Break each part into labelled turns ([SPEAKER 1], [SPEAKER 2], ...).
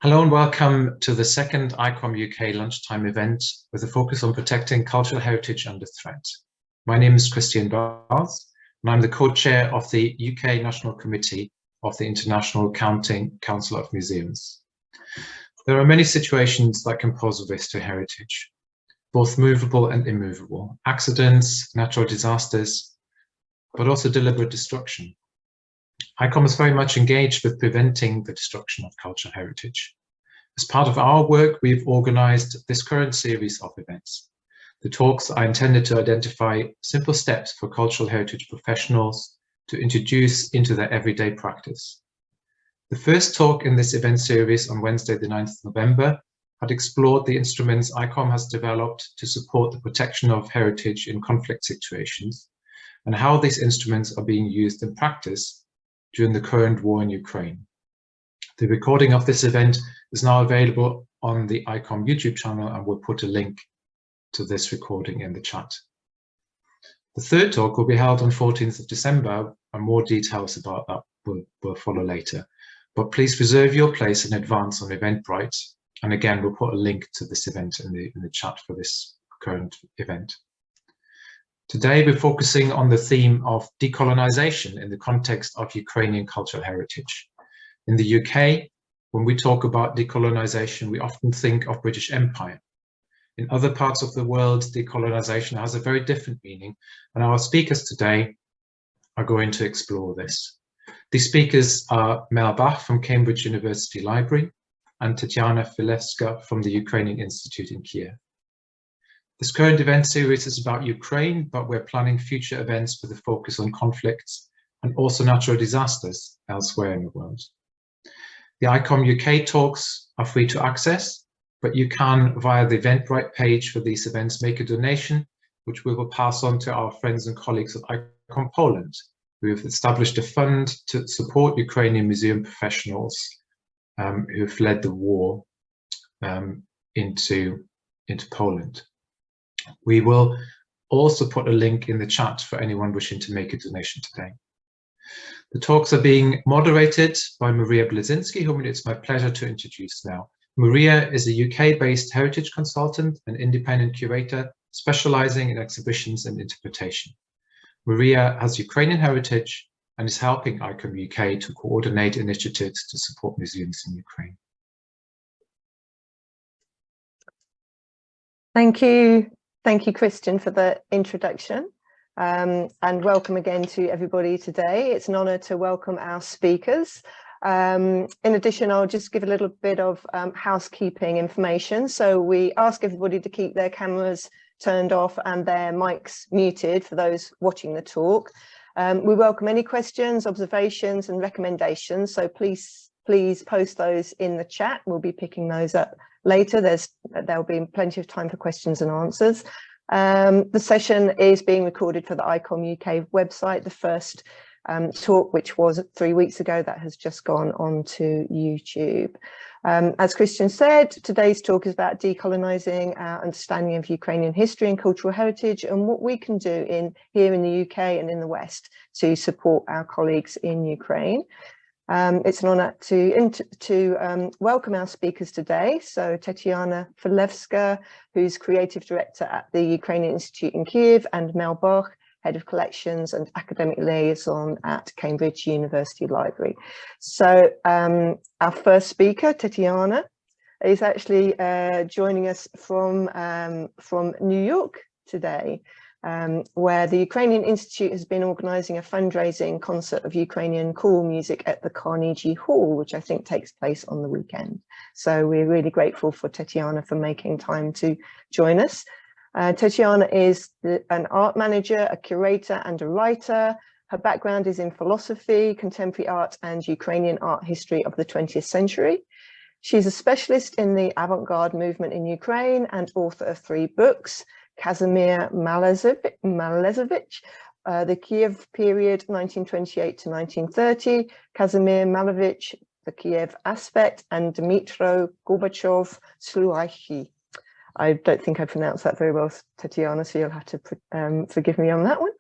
[SPEAKER 1] Hello and welcome to the second ICOM UK lunchtime event with a focus on protecting cultural heritage under threat. My name is Christian Barth and I'm the co-chair of the UK National Committee of the International Council of Museums. There are many situations that can pose a risk to heritage, both movable and immovable, accidents, natural disasters, but also deliberate destruction. ICOM is very much engaged with preventing the destruction of cultural heritage. As part of our work, we've organised this current series of events. The talks are intended to identify simple steps for cultural heritage professionals to introduce into their everyday practice. The first talk in this event series on Wednesday, the 9th of November, had explored the instruments ICOM has developed to support the protection of heritage in conflict situations and how these instruments are being used in practice during the current war in Ukraine. The recording of this event is now available on the ICOM YouTube channel, and we'll put a link to this recording in the chat. The third talk will be held on 14th of December, and more details about that will follow later. But please reserve your place in advance on Eventbrite, and again, we'll put a link to this event in the chat for this current event. Today, we're focusing on the theme of decolonisation in the context of Ukrainian cultural heritage. In the UK, when we talk about decolonisation, we often think of British Empire. In other parts of the world, decolonisation has a very different meaning, and our speakers today are going to explore this. These speakers are Mel Bach from Cambridge University Library and Tatiana Filevska from the Ukrainian Institute in Kiev. This current event series is about Ukraine, but we're planning future events with a focus on conflicts and also natural disasters elsewhere in the world. The ICOM UK talks are free to access, but you can, via the Eventbrite page for these events, make a donation, which we will pass on to our friends and colleagues at ICOM Poland, who have established a fund to support Ukrainian museum professionals who have fled the war into Poland. We will also put a link in the chat for anyone wishing to make a donation today. The talks are being moderated by Maria Blazinski, whom it's my pleasure to introduce now. Maria is a UK-based heritage consultant and independent curator specializing in exhibitions and interpretation. Maria has Ukrainian heritage and is helping ICOM UK to coordinate initiatives to support museums in Ukraine.
[SPEAKER 2] Thank you. Thank you, Christian, for the introduction, and welcome again to everybody today. It's an honour to welcome our speakers. In addition, I'll just give a little bit of housekeeping information. So we ask everybody to keep their cameras turned off and their mics muted for those watching the talk. We welcome any questions, observations and recommendations, so please post those in the chat. We'll be picking those up later. There'll be plenty of time for questions and answers. The session is being recorded for the ICOM UK website. The first talk, which was 3 weeks ago, that has just gone on to YouTube. As Christian said, today's talk is about decolonising our understanding of Ukrainian history and cultural heritage and what we can do here in the UK and in the West to support our colleagues in Ukraine. It's an honour to welcome our speakers today. So Tatiana Filevska, who's Creative Director at the Ukrainian Institute in Kiev, and Mel Bach, Head of Collections and Academic Liaison at Cambridge University Library. So our first speaker, Tatiana, is actually joining us from New York today. Where the Ukrainian Institute has been organising a fundraising concert of Ukrainian choral music at the Carnegie Hall, which I think takes place on the weekend. So we're really grateful for Tatiana for making time to join us. Tatiana is an art manager, a curator and a writer. Her background is in philosophy, contemporary art and Ukrainian art history of the 20th century. She's a specialist in the avant-garde movement in Ukraine and author of 3 books. Kazimir Malezevich, the Kiev period 1928 to 1930, Kazimir Malevich, the Kiev aspect, and Dmytro Gorbachev, Sluachy. I don't think I pronounced that very well, Tatiana, so you'll have to forgive me on that one.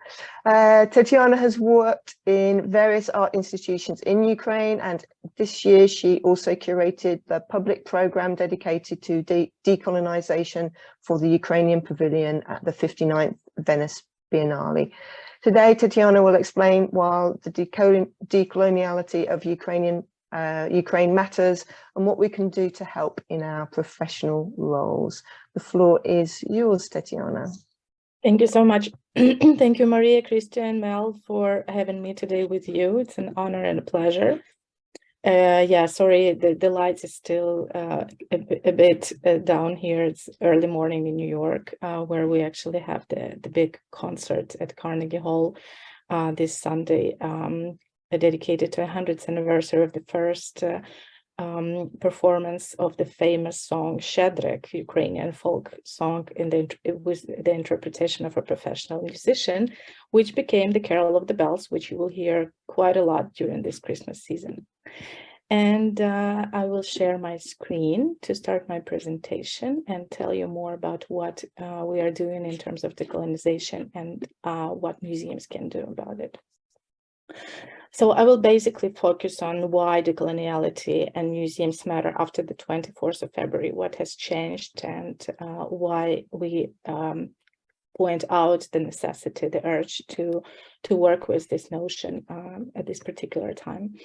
[SPEAKER 2] Tatiana has worked in various art institutions in Ukraine, and this year she also curated the public program dedicated to decolonisation for the Ukrainian pavilion at the 59th Venice Biennale. Today, Tatiana will explain why the decoloniality of Ukraine matters and what we can do to help in our professional roles. The floor is yours, Tatiana.
[SPEAKER 3] Thank you so much. Thank you, Maria, Christian, Mel, for having me today with you. It's an honor and a pleasure. Yeah, sorry, the lights is still a bit down here. It's early morning in New York, where we actually have the big concert at Carnegie Hall this Sunday, dedicated to 100th anniversary of the first performance of the famous song Shedrek, Ukrainian folk song, with the interpretation of a professional musician, which became the Carol of the Bells, which you will hear quite a lot during this Christmas season. And I will share my screen to start my presentation and tell you more about what we are doing in terms of decolonization and what museums can do about it. So I will basically focus on why decoloniality and museums matter after the 24th of February, what has changed, and why we point out the necessity, the urge to work with this notion at this particular time.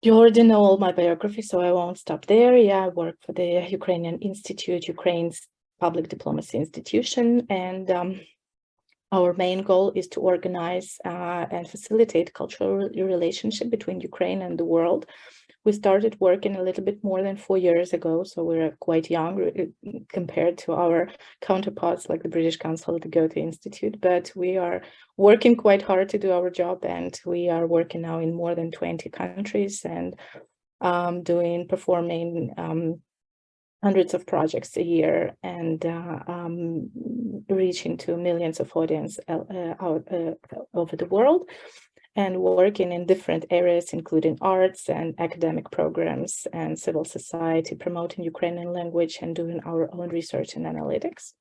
[SPEAKER 3] You already know all my biography, so I won't stop there. Yeah, I work for the Ukrainian Institute, Ukraine's public diplomacy institution, and our main goal is to organize and facilitate cultural relationship between Ukraine and the world. We started working a little bit more than 4 years ago, so we're quite young compared to our counterparts like the British Council, the Goethe Institute, but we are working quite hard to do our job, and we are working now in more than 20 countries and performing hundreds of projects a year and reaching to millions of audience over the world, and working in different areas, including arts and academic programs and civil society, promoting Ukrainian language and doing our own research and analytics.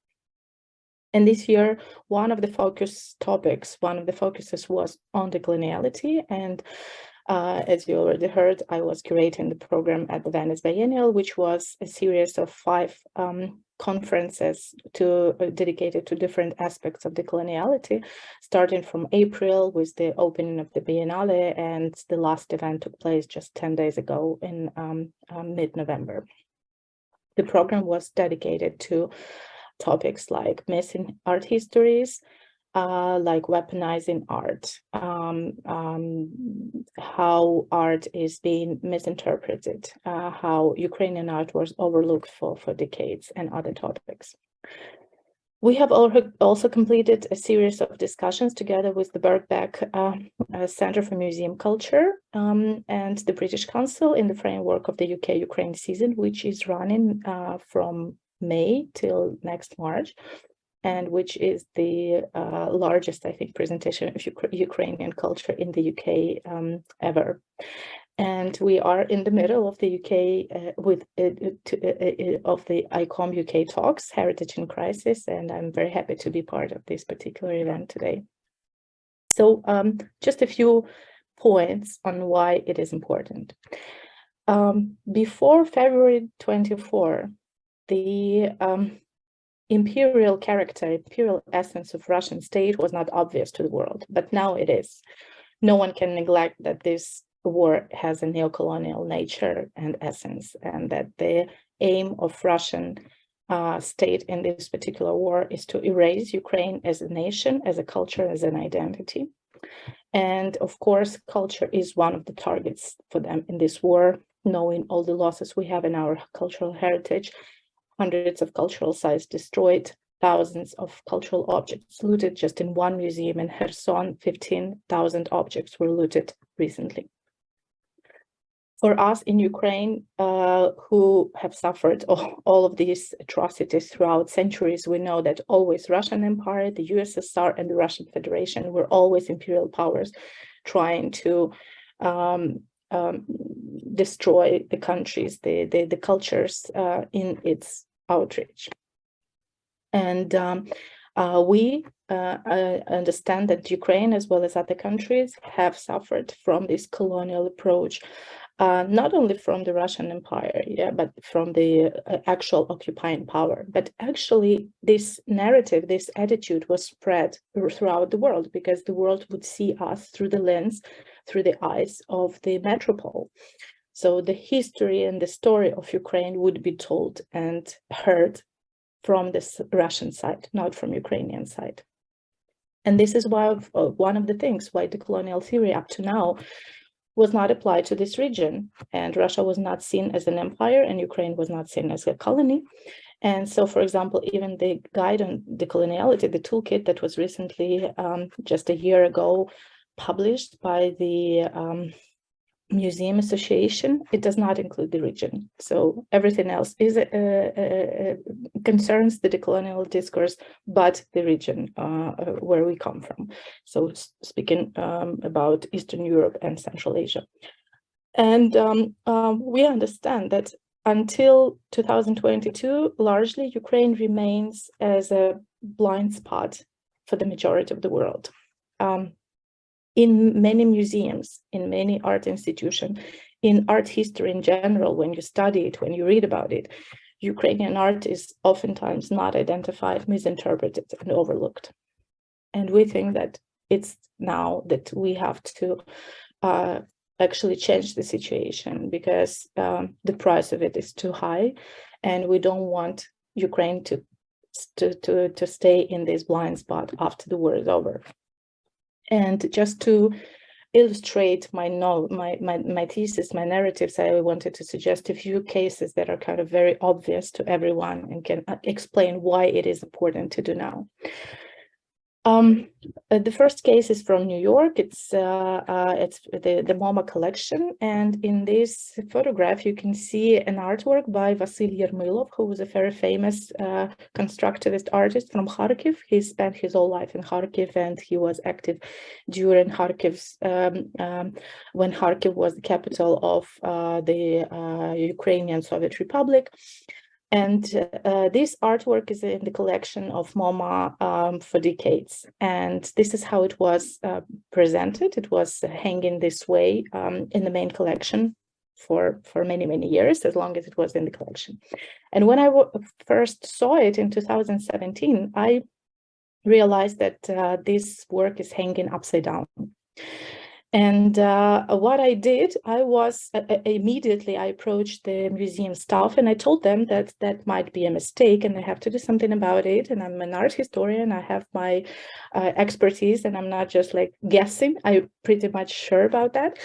[SPEAKER 3] And this year, one of the focuses was on decoloniality. And as you already heard, I was curating the program at the Venice Biennial, which was a series of 5 conferences dedicated to different aspects of decoloniality, starting from April with the opening of the Biennale, and the last event took place just 10 days ago in mid-November. The program was dedicated to topics like missing art histories, like weaponizing art, how art is being misinterpreted, how Ukrainian art was overlooked for decades, and other topics. We have also completed a series of discussions together with the Birkbeck Center for Museum Culture and the British Council in the framework of the UK-Ukraine season, which is running from May till next March, and which is the largest, I think, presentation of Ukrainian culture in the UK ever. And we are in the middle of the UK of the ICOM UK talks, Heritage in Crisis, and I'm very happy to be part of this particular event today. So just a few points on why it is important. Before February 24, the imperial character, imperial essence of Russian state was not obvious to the world, but now it is. No one can neglect that this war has a neocolonial nature and essence, and that the aim of Russian state in this particular war is to erase Ukraine as a nation, as a culture, as an identity. And of course, culture is one of the targets for them in this war, knowing all the losses we have in our cultural heritage. Hundreds of cultural sites destroyed, thousands of cultural objects looted. Just in one museum in Kherson, 15,000 objects were looted recently. For us in Ukraine, who have suffered all of these atrocities throughout centuries, we know that always Russian Empire, the USSR, and the Russian Federation were always imperial powers trying to destroy the countries, the cultures in its outreach. And we understand that Ukraine, as well as other countries, have suffered from this colonial approach, not only from the Russian Empire, but from the actual occupying power. But actually, this narrative, this attitude was spread throughout the world, because the world would see us through the lens, through the eyes of the metropole. So the history and the story of Ukraine would be told and heard from the Russian side, not from Ukrainian side. And this is why one of the things why the colonial theory up to now was not applied to this region, and Russia was not seen as an empire and Ukraine was not seen as a colony. And so, for example, even the guide on decoloniality, the toolkit that was recently, just a year ago, published by the Museum Association, it does not include the region. So everything else is concerns the decolonial discourse, but the region where we come from. So speaking about Eastern Europe and Central Asia. And we understand that until 2022, largely Ukraine remains as a blind spot for the majority of the world. In many museums, in many art institutions, in art history in general, when you study it, when you read about it, Ukrainian art is oftentimes not identified, misinterpreted, and overlooked. And we think that it's now that we have to actually change the situation, because the price of it is too high, and we don't want Ukraine to stay in this blind spot after the war is over. And just to illustrate my thesis, my narratives, I wanted to suggest a few cases that are kind of very obvious to everyone and can explain why it is important to do now. The first case is from New York. It's the MoMA collection, and in this photograph you can see an artwork by Vasyl Yermilov, who was a very famous constructivist artist from Kharkiv. He spent his whole life in Kharkiv, and he was active during Kharkiv's when Kharkiv was the capital of the Ukrainian Soviet Republic. And this artwork is in the collection of MoMA for decades. And this is how it was presented. It was hanging this way in the main collection for many, many years, as long as it was in the collection. And when I first saw it in 2017, I realized that this work is hanging upside down. And what I did, I was immediately, I approached the museum staff and I told them that that might be a mistake and I have to do something about it. And I'm an art historian, I have my expertise, and I'm not just like guessing, I'm pretty much sure about that.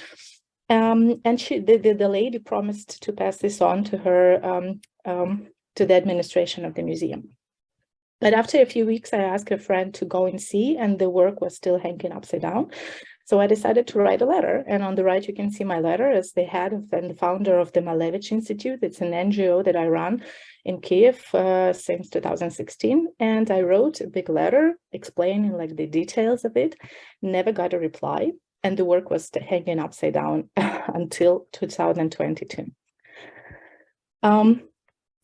[SPEAKER 3] And the lady promised to pass this on to her, to the administration of the museum. But after a few weeks, I asked a friend to go and see, and the work was still hanging upside down. So I decided to write a letter, and on the right, you can see my letter as the head of and the founder of the Malevich Institute. It's an NGO that I run in Kiev since 2016. And I wrote a big letter explaining like the details of it, never got a reply. And the work was hanging upside down until 2022.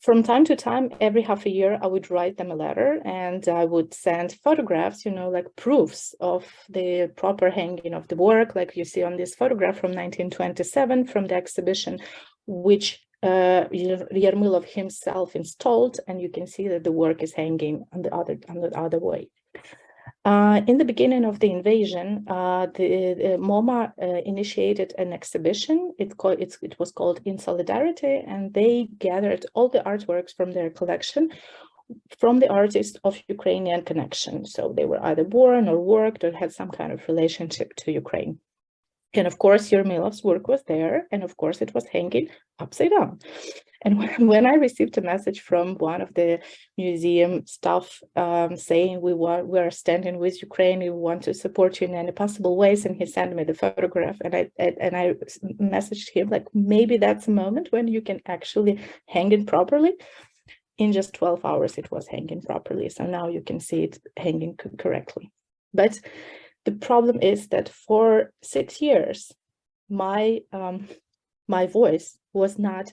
[SPEAKER 3] From time to time, every half a year, I would write them a letter and I would send photographs, you know, like proofs of the proper hanging of the work, like you see on this photograph from 1927 from the exhibition, which Yermilov himself installed, and you can see that the work is hanging on the other way. In the beginning of the invasion, the MoMA initiated an exhibition. It was called In Solidarity, and they gathered all the artworks from their collection from the artists of Ukrainian connection. So they were either born or worked or had some kind of relationship to Ukraine. And of course, Yermilov's work was there, and of course, it was hanging upside down. And when I received a message from one of the museum staff saying we are standing with Ukraine, we want to support you in any possible ways, and he sent me the photograph, and I messaged him like, maybe that's a moment when you can actually hang it properly. In just 12 hours, it was hanging properly. So now you can see it hanging correctly. But the problem is that for 6 years, my voice was not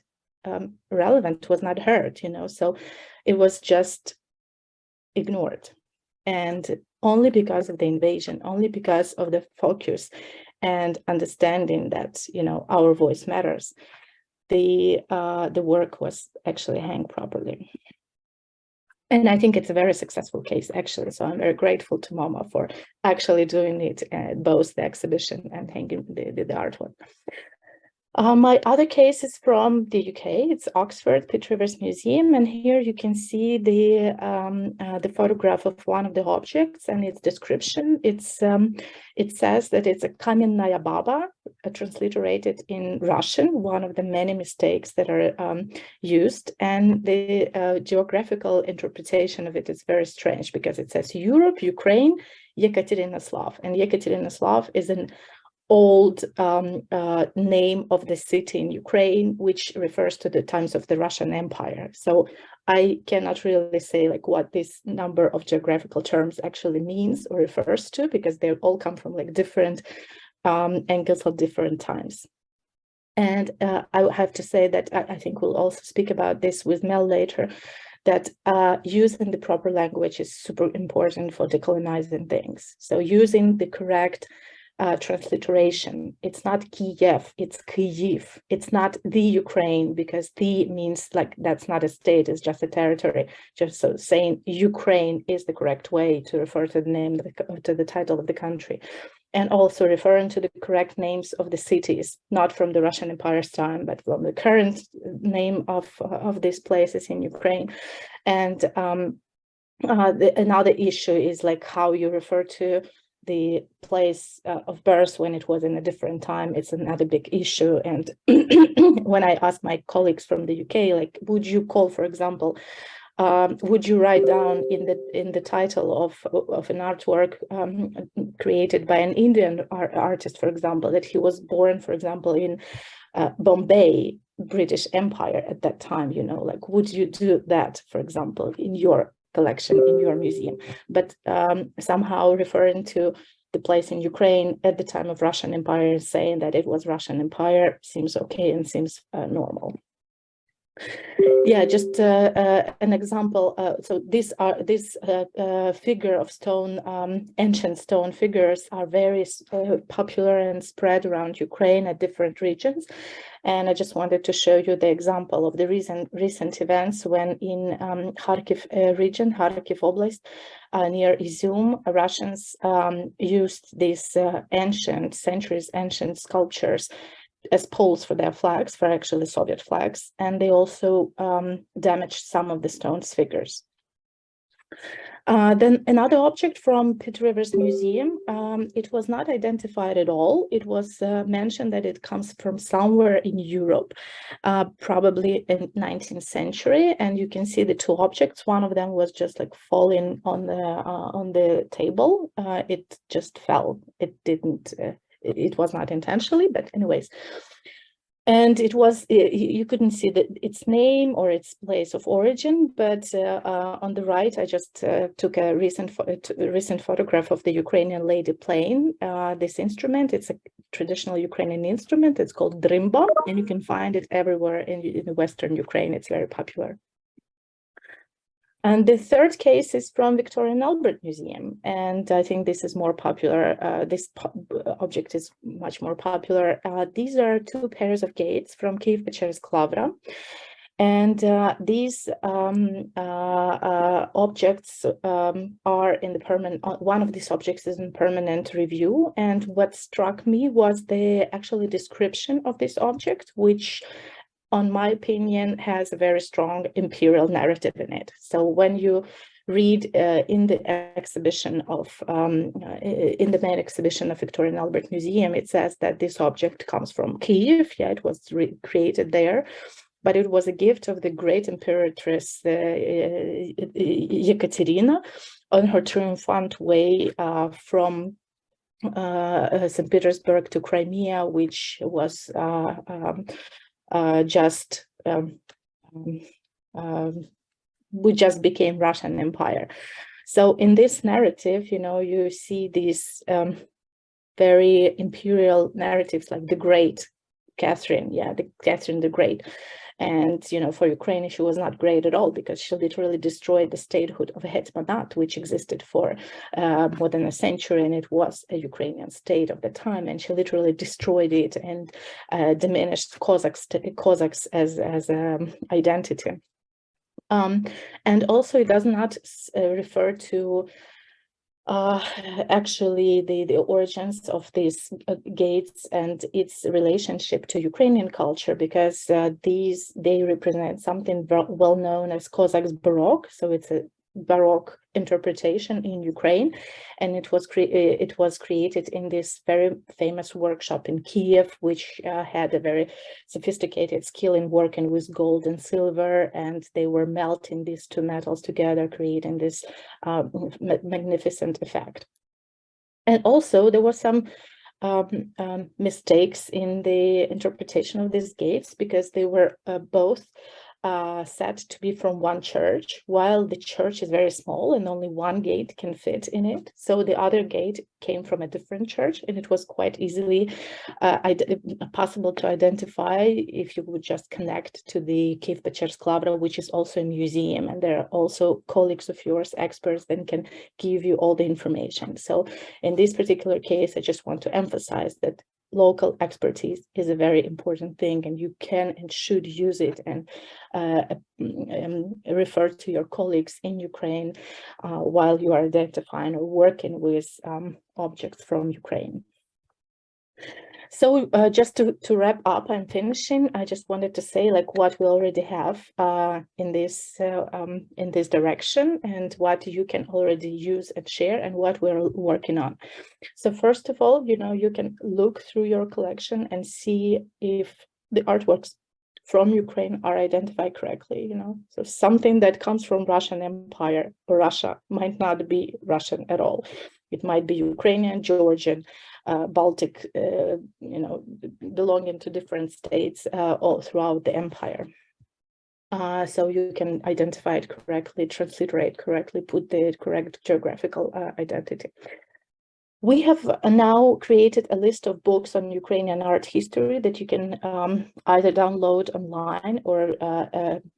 [SPEAKER 3] relevant, was not heard, you know. So it was just ignored. And only because of the invasion, only because of the focus and understanding that, you know, our voice matters, the work was actually hanged properly. And I think it's a very successful case, actually. So I'm very grateful to MoMA for actually doing it, both the exhibition and hanging the artwork. My other case is from the UK. It's Oxford Pitt Rivers Museum, and here you can see the photograph of one of the objects and its description. It says that it's a Kamenная Baba, transliterated in Russian, one of the many mistakes that are used. And the geographical interpretation of it is very strange because it says Europe, Ukraine, Yekaterinoslav, and Yekaterinoslav is an old name of the city in Ukraine, which refers to the times of the Russian Empire. So I cannot really say like what this number of geographical terms actually means or refers to, because they all come from like different angles of different times. And I have to say that I think we'll also speak about this with Mel later, that using the proper language is super important for decolonizing things. So using the correct transliteration. It's not Kiev, it's Kyiv. It's not the Ukraine, because the means like that's not a state, it's just a territory. Just so saying Ukraine is the correct way to refer to the name, to the title of the country. And also referring to the correct names of the cities, not from the Russian Empire's time, but from the current name of these places in Ukraine. And another issue is like how you refer to the place of birth when it was in a different time. It's another big issue. And when I asked my colleagues from the UK, like, would you call, for example, would you write down in the title of an artwork created by an Indian artist, for example, that he was born, for example, in Bombay, British Empire at that time, you know, like, would you do that, for example, in your collection, in your museum? But somehow referring to the place in Ukraine at the time of Russian Empire and saying that it was Russian Empire seems okay and seems normal. Yeah, just an example. So this figure of stone, ancient stone figures are very popular and spread around Ukraine at different regions. And I just wanted to show you the example of the recent events when in Kharkiv region, Kharkiv Oblast, near Izum, Russians used these centuries ancient sculptures as poles for their flags, for actually Soviet flags, and they also damaged some of the stone's figures. Then another object from Pitt Rivers Museum, it was not identified at all. It was mentioned that it comes from somewhere in Europe, probably in 19th century. And you can see the two objects. One of them was just like falling on the table. It just fell. It didn't. It was not intentionally, but anyways. And it was, you couldn't see its name or its place of origin, but on the right, I just took a recent photograph of the Ukrainian lady playing this instrument. It's a traditional Ukrainian instrument. It's called drimba, and you can find it everywhere in Western Ukraine. It's very popular. And the third case is from Victoria and Albert Museum, and I think this is more popular. This object is much more popular. These are two pairs of gates from Kyiv-Pecheresk Lavra, and these objects are in the permanent. One of these objects is in permanent review, and what struck me was the actually description of this object, which, on my opinion, has a very strong imperial narrative in it. So when you read in the exhibition of, in the main exhibition of Victoria and Albert Museum, it says that this object comes from Kyiv. Yeah, it was created there, but it was a gift of the great imperatress Yekaterina on her triumphant way from St. Petersburg to Crimea, which was we just became Russian Empire. So in this narrative, you know, you see these very imperial narratives like the Great Catherine, the Catherine the Great. And, you know, for Ukraine, she was not great at all, because she literally destroyed the statehood of a hetmanat, which existed for more than a century, and it was a Ukrainian state of the time. And she literally destroyed it and diminished Cossacks as identity. And also, it does not refer to actually the origins of these gates and its relationship to Ukrainian culture, because they represent something well known as Cossacks Baroque. So it's a Baroque interpretation in Ukraine, and it was created in this very famous workshop in Kiev, which had a very sophisticated skill in working with gold and silver, and they were melting these two metals together, creating this magnificent effect. And also there were some mistakes in the interpretation of these gates, because they were both said to be from one church, while the church is very small and only one gate can fit in it. So the other gate came from a different church, and it was quite easily possible to identify if you would just connect to the Kiev-Pechersk Lavra, which is also a museum, and there are also colleagues of yours, experts, that can give you all the information. So in this particular case, I just want to emphasize that local expertise is a very important thing, and you can and should use it and refer to your colleagues in Ukraine while you are identifying or working with objects from Ukraine. So just to wrap up, I'm finishing. I just wanted to say what we already have in this direction, and what you can already use and share, and what we're working on. So first of all, you can look through your collection and see if the artworks from Ukraine are identified correctly. So something that comes from Russian Empire or Russia might not be Russian at all. It might be Ukrainian, Georgian, Baltic, belonging to different states all throughout the empire. So you can identify it correctly, transliterate correctly, put the correct geographical identity. We have now created a list of books on Ukrainian art history that you can either download online or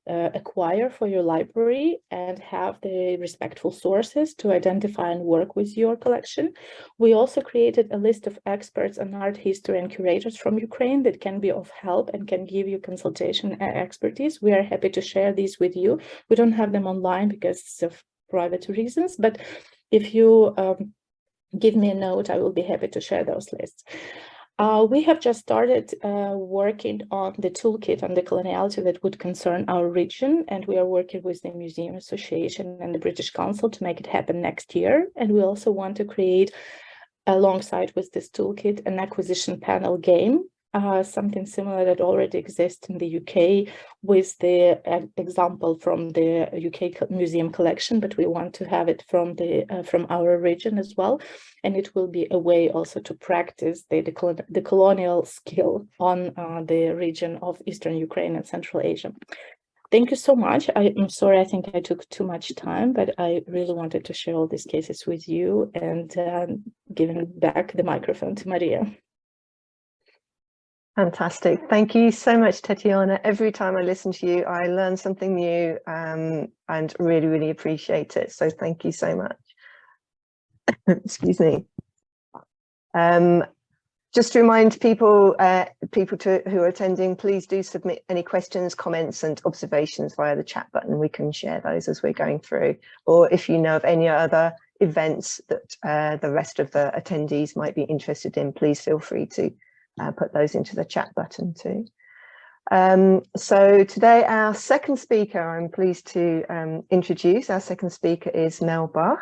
[SPEAKER 3] acquire for your library, and have the respectful sources to identify and work with your collection. We also created a list of experts on art history and curators from Ukraine that can be of help and can give you consultation and expertise. We are happy to share these with you. We don't have them online because of private reasons, but if you give me a note, I will be happy to share those lists. We have just started working on the toolkit on decoloniality that would concern our region, and we are working with the Museum Association and the British Council to make it happen next year. And we also want to create, alongside with this toolkit, an acquisition panel game, something similar that already exists in the UK with the example from the UK museum collection, but we want to have it from our region as well. And it will be a way also to practice the colonial skill on the region of Eastern Ukraine and Central Asia. Thank you so much. I'm sorry, I think I took too much time, but I really wanted to share all these cases with you, and giving back the microphone to Maria.
[SPEAKER 2] Fantastic. Thank you so much, Tatiana. Every time I listen to you, I learn something new, and really, really appreciate it. So thank you so much. Excuse me. Just to remind people, who are attending, please do submit any questions, comments and observations via the chat button. We can share those as we're going through. Or if you know of any other events that the rest of the attendees might be interested in, please feel free to put those into the chat button too. So today our second speaker, I'm pleased to introduce. Our second speaker is Mel Bach.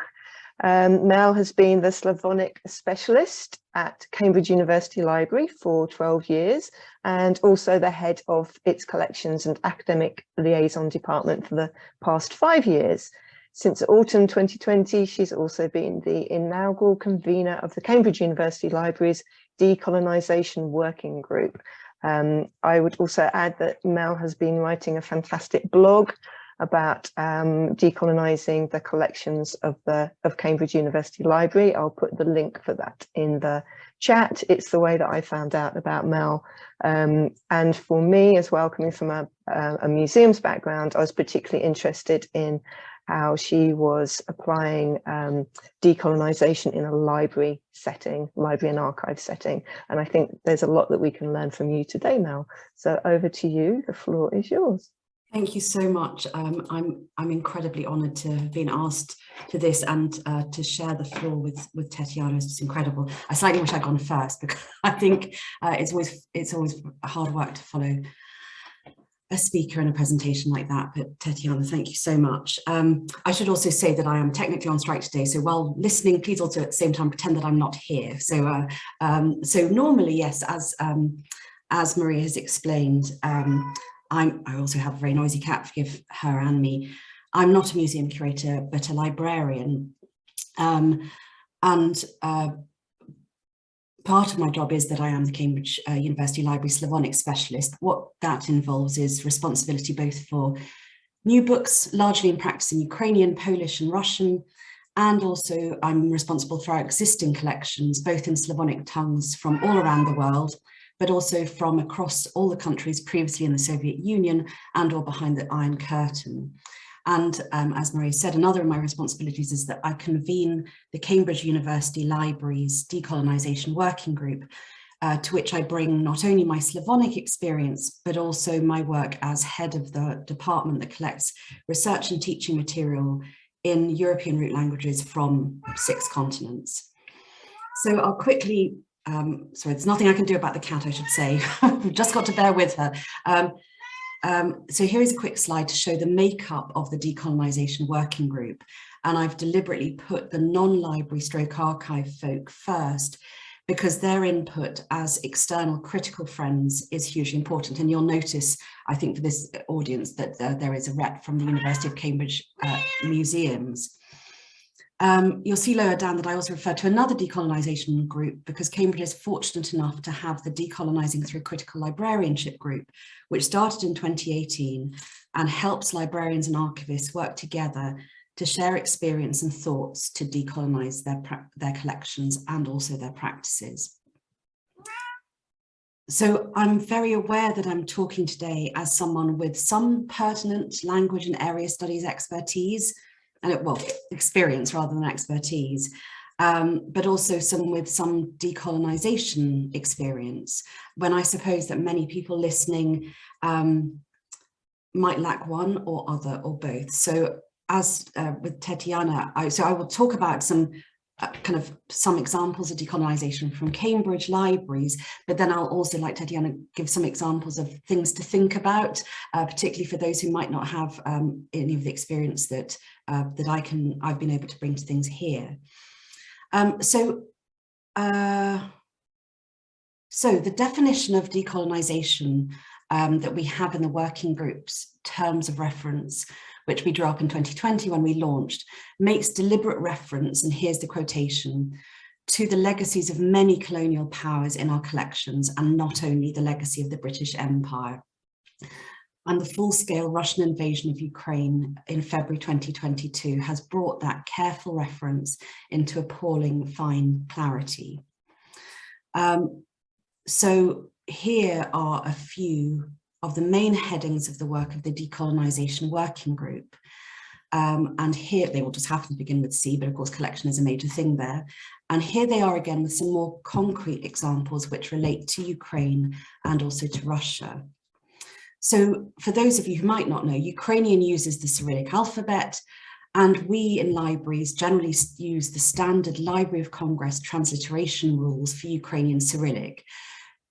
[SPEAKER 2] Mel has been the Slavonic specialist at Cambridge University Library for 12 years, and also the head of its collections and academic liaison department for the past 5 years. Since autumn 2020, she's also been the inaugural convener of the Cambridge University Library's Decolonisation Working Group. I would also add that Mel has been writing a fantastic blog about decolonising the collections of Cambridge University Library. I'll put the link for that in the chat. It's the way that I found out about Mel. And for me as well, coming from a museums background, I was particularly interested in how she was applying decolonisation in a library setting, library and archive setting. And I think there's a lot that we can learn from you today, Mel. So over to you, the floor is yours.
[SPEAKER 4] Thank you so much. I'm incredibly honoured to have been asked to this and to share the floor with Tetiana. It's just incredible. I slightly wish I'd gone first because I think it's always hard work to follow a speaker in a presentation like that. But Tetiana, thank you so much. I should also say that I am technically on strike today, so while listening, please also at the same time pretend that I'm not here. So so normally, yes, as Maria has explained. I also have a very noisy cat, forgive her and me. I'm not a museum curator, but a librarian. Part of my job is that I am the Cambridge University Library Slavonic specialist. What that involves is responsibility both for new books, largely in practice in Ukrainian, Polish and Russian, and also I'm responsible for our existing collections, both in Slavonic tongues from all around the world, but also from across all the countries previously in the Soviet Union and or behind the Iron Curtain. And as Maria said, another of my responsibilities is that I convene the Cambridge University Libraries Decolonisation Working Group, to which I bring not only my Slavonic experience, but also my work as head of the department that collects research and teaching material in European root languages from 6 continents. So I'll quickly, sorry, there's nothing I can do about the cat, I should say. We've just got to bear with her. So here is a quick slide to show the makeup of the Decolonisation Working Group. And I've deliberately put the non-library stroke archive folk first, because their input as external critical friends is hugely important. And you'll notice, I think for this audience, that there is a rep from the University of Cambridge Museums. You'll see lower down that I also refer to another decolonisation group because Cambridge is fortunate enough to have the Decolonising Through Critical Librarianship group, which started in 2018 and helps librarians and archivists work together to share experience and thoughts to decolonise their collections and also their practices. So I'm very aware that I'm talking today as someone with some pertinent language and area studies expertise, and well, experience rather than expertise, but also someone with some decolonisation experience, when I suppose that many people listening might lack one or other or both. So as with Tetiana, I will talk about some some examples of decolonisation from Cambridge libraries, but then I'll also, like Tetiana, give some examples of things to think about, particularly for those who might not have any of the experience that I've been able to bring to things here. So the definition of decolonisation that we have in the working group's terms of reference, which we drew up in 2020 when we launched, makes deliberate reference, and here's the quotation, to the legacies of many colonial powers in our collections, and not only the legacy of the British Empire. And the full-scale Russian invasion of Ukraine in February 2022 has brought that careful reference into appalling fine clarity. So here are a few of the main headings of the work of the Decolonisation Working Group. And here they will just happen to begin with C, but of course collection is a major thing there. And here they are again with some more concrete examples which relate to Ukraine and also to Russia. So for those of you who might not know, Ukrainian uses the Cyrillic alphabet, and we in libraries generally use the standard Library of Congress transliteration rules for Ukrainian Cyrillic.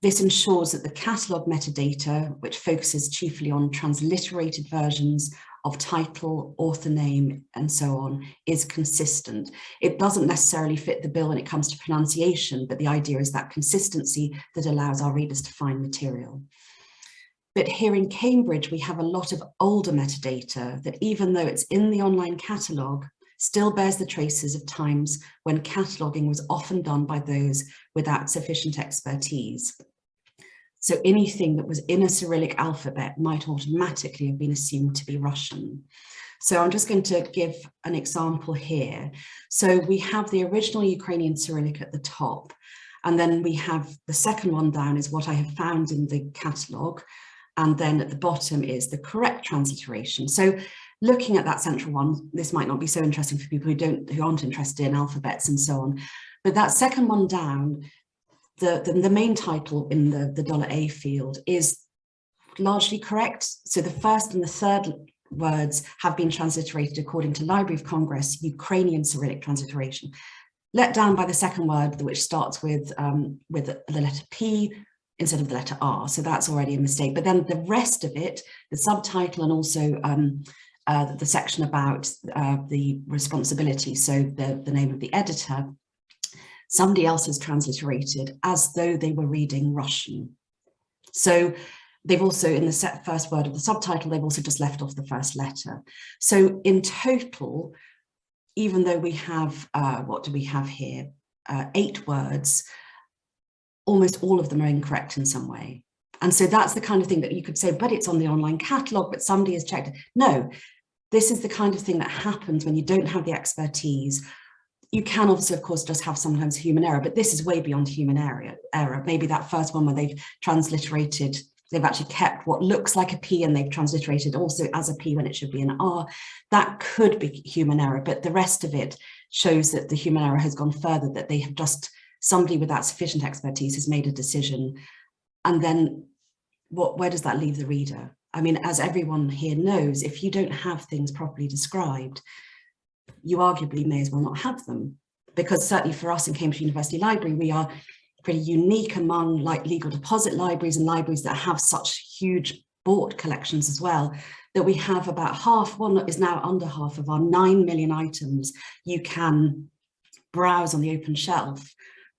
[SPEAKER 4] This ensures that the catalogue metadata, which focuses chiefly on transliterated versions of title, author name, and so on, is consistent. It doesn't necessarily fit the bill when it comes to pronunciation, but the idea is that consistency that allows our readers to find material. But here in Cambridge, we have a lot of older metadata that, even though it's in the online catalogue, still bears the traces of times when cataloguing was often done by those without sufficient expertise. So anything that was in a Cyrillic alphabet might automatically have been assumed to be Russian. So I'm just going to give an example here. So we have the original Ukrainian Cyrillic at the top, and then we have the second one down is what I have found in the catalogue, and then at the bottom is the correct transliteration. So looking at that central one, this might not be so interesting for people who aren't interested in alphabets and so on, but that second one down, the main title in the $A field is largely correct. So the first and the third words have been transliterated according to Library of Congress Ukrainian Cyrillic transliteration, let down by the second word, which starts with the letter P instead of the letter R. So that's already a mistake. But then the rest of it, the subtitle and also the section about the responsibility, so the name of the editor, somebody else has transliterated as though they were reading Russian. So they've also, in the first word of the subtitle, they've also just left off the first letter. So in total, even though we have, what do we have here? 8 words, almost all of them are incorrect in some way. And so that's the kind of thing that you could say, but it's on the online catalogue, but somebody has checked it. No, this is the kind of thing that happens when you don't have the expertise. You can also, of course, just have sometimes human error, but this is way beyond human error. Maybe that first one where they've transliterated, they've actually kept what looks like a P and they've transliterated also as a P when it should be an R. That could be human error, but the rest of it shows that the human error has gone further, that they have just, somebody without sufficient expertise has made a decision. And then where does that leave the reader? I mean, as everyone here knows, if you don't have things properly described, you arguably may as well not have them. Because certainly for us in Cambridge University Library, we are pretty unique among like legal deposit libraries and libraries that have such huge bought collections as well, that we have about half, one is now under half of our 9 million items you can browse on the open shelf.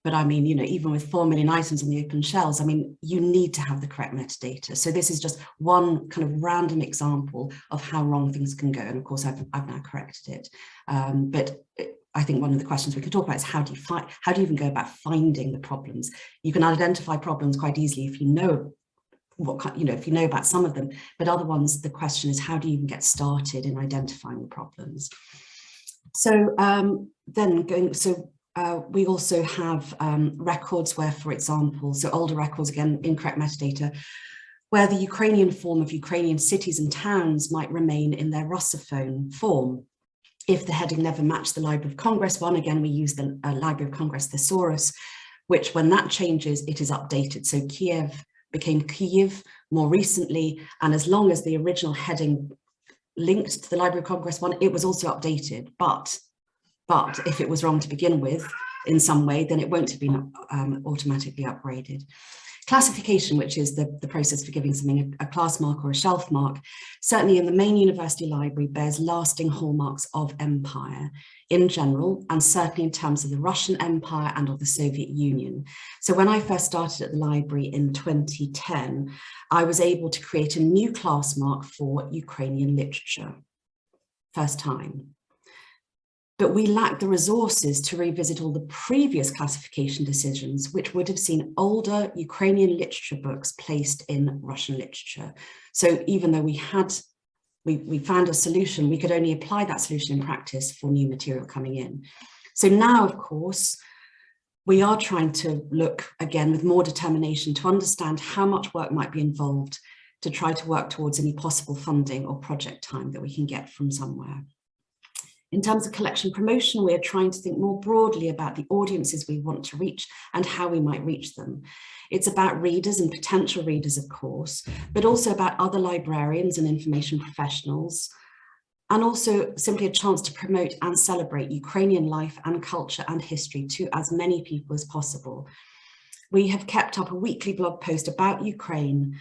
[SPEAKER 4] But I mean, you know, even with 4 million items on the open shelves, I mean, you need to have the correct metadata. So this is just one kind of random example of how wrong things can go. And of course, I've now corrected it. But I think one of the questions we could talk about is how do you even go about finding the problems? You can identify problems quite easily if you know if you know about some of them, but other ones, the question is how do you even get started in identifying the problems? So we also have records where, for example, so older records, again, incorrect metadata, where the Ukrainian form of Ukrainian cities and towns might remain in their Russophone form. If the heading never matched the Library of Congress one, again, we use the Library of Congress thesaurus, which when that changes, it is updated. So Kiev became Kyiv more recently, and as long as the original heading linked to the Library of Congress one, it was also updated. But if it was wrong to begin with in some way, then it won't have been automatically upgraded. Classification, which is the process for giving something a class mark or a shelf mark, certainly in the main university library bears lasting hallmarks of empire in general, and certainly in terms of the Russian Empire and of the Soviet Union. So when I first started at the library in 2010, I was able to create a new class mark for Ukrainian literature, first time. But we lack the resources to revisit all the previous classification decisions, which would have seen older Ukrainian literature books placed in Russian literature. So even though we found a solution, we could only apply that solution in practice for new material coming in. So now, of course, we are trying to look again with more determination to understand how much work might be involved to try to work towards any possible funding or project time that we can get from somewhere. In terms of collection promotion, we are trying to think more broadly about the audiences we want to reach and how we might reach them. It's about readers and potential readers, of course, but also about other librarians and information professionals, and also simply a chance to promote and celebrate Ukrainian life and culture and history to as many people as possible. We have kept up a weekly blog post about Ukraine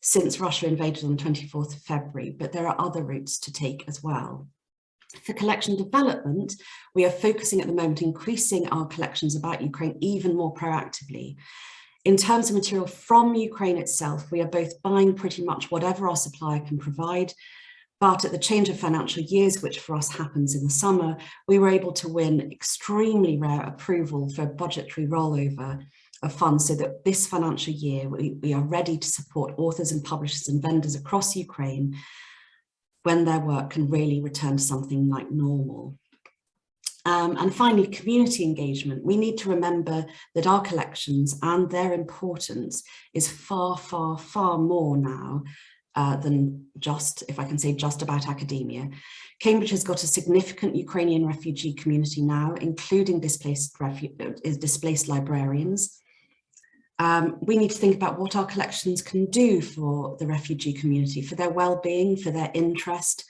[SPEAKER 4] since Russia invaded on the 24th of February, but there are other routes to take as well. For collection development, we are focusing at the moment increasing our collections about Ukraine even more proactively. In terms of material from Ukraine itself, we are both buying pretty much whatever our supplier can provide, but at the change of financial years, which for us happens in the summer, we were able to win extremely rare approval for budgetary rollover of funds so that this financial year we are ready to support authors and publishers and vendors across Ukraine when their work can really return to something like normal. And finally, community engagement. We need to remember that our collections and their importance is far, far, far more now than just, if I can say, just about academia. Cambridge has got a significant Ukrainian refugee community now, including displaced librarians. We need to think about what our collections can do for the refugee community, for their well-being, for their interest,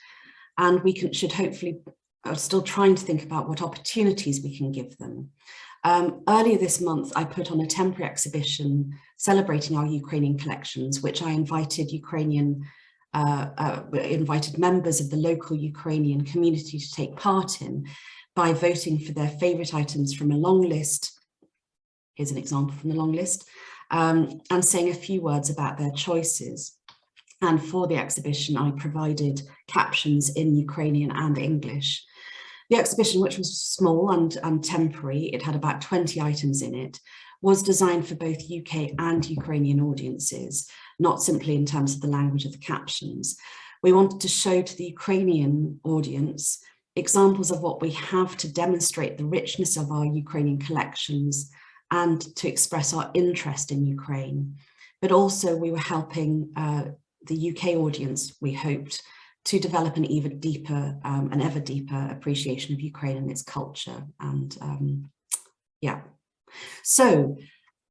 [SPEAKER 4] and we should hopefully are still trying to think about what opportunities we can give them. Earlier this month, I put on a temporary exhibition celebrating our Ukrainian collections, which I invited invited members of the local Ukrainian community to take part in by voting for their favourite items from a long list. Here's an example from the long list, and saying a few words about their choices. And for the exhibition, I provided captions in Ukrainian and English. The exhibition, which was small and temporary, it had about 20 items in it, was designed for both UK and Ukrainian audiences, not simply in terms of the language of the captions. We wanted to show to the Ukrainian audience examples of what we have to demonstrate the richness of our Ukrainian collections and to express our interest in Ukraine. But also we were helping the UK audience, we hoped, to develop an ever deeper appreciation of Ukraine and its culture. And yeah, so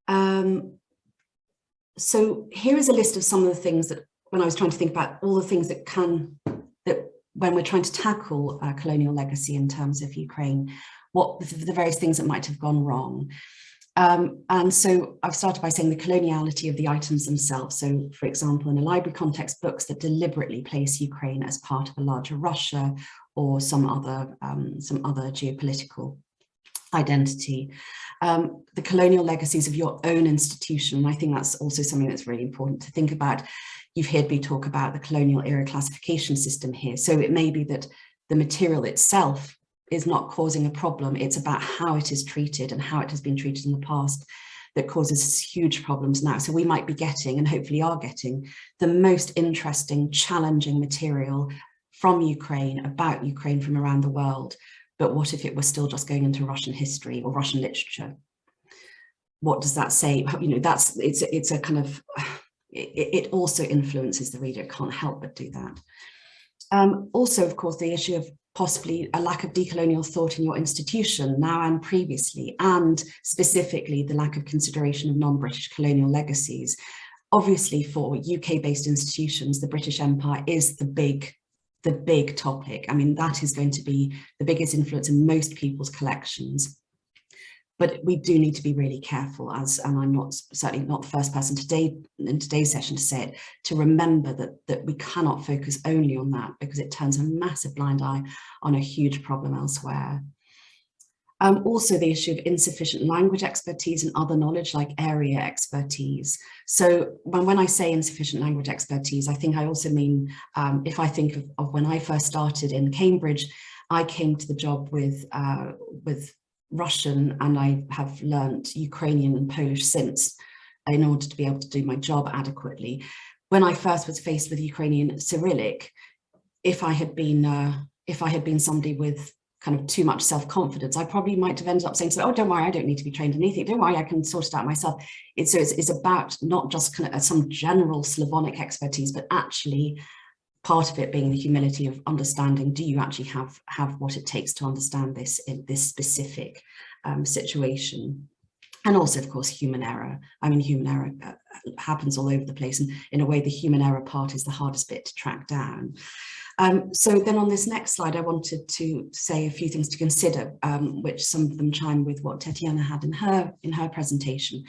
[SPEAKER 4] here is a list of some of the things that, when I was trying to think about all the things that when we're trying to tackle colonial legacy in terms of Ukraine, what the various things that might have gone wrong. And so I've started by saying the coloniality of the items themselves. So, for example, in a library context, books that deliberately place Ukraine as part of a larger Russia or some other geopolitical identity. The colonial legacies of your own institution. I think that's also something that's really important to think about. You've heard me talk about the colonial era classification system here. So it may be that the material itself is not causing a problem. It's about how it is treated and how it has been treated in the past that causes huge problems now. So we might be getting, and hopefully are getting, the most interesting, challenging material from Ukraine, about Ukraine from around the world. But what if it was still just going into Russian history or Russian literature? What does that say? You know, it's a kind of, it also influences the reader. It can't help but do that. Also, of course, the issue of possibly a lack of decolonial thought in your institution now and previously, and specifically the lack of consideration of non-British colonial legacies. Obviously, for UK-based institutions, the British Empire is the big topic. I mean, that is going to be the biggest influence in most people's collections. But we do need to be really careful, and I'm certainly not the first person today in today's session to say it, to remember that we cannot focus only on that, because it turns a massive blind eye on a huge problem elsewhere. Also the issue of insufficient language expertise and other knowledge like area expertise. So when I say insufficient language expertise, I think I also mean, if I think of when I first started in Cambridge, I came to the job with Russian, and I have learnt Ukrainian and Polish since in order to be able to do my job adequately. When I first was faced with Ukrainian Cyrillic, if I had been somebody with kind of too much self-confidence, I probably might have ended up saying, oh, don't worry, I don't need to be trained in anything. Don't worry, I can sort it out myself. It's about not just kind of some general Slavonic expertise, but actually part of it being the humility of understanding, do you actually have what it takes to understand this in this specific situation? And also, of course, human error. I mean, human error happens all over the place, and in a way, the human error part is the hardest bit to track down. So then on this next slide, I wanted to say a few things to consider, which some of them chime with what Tetiana had in her presentation.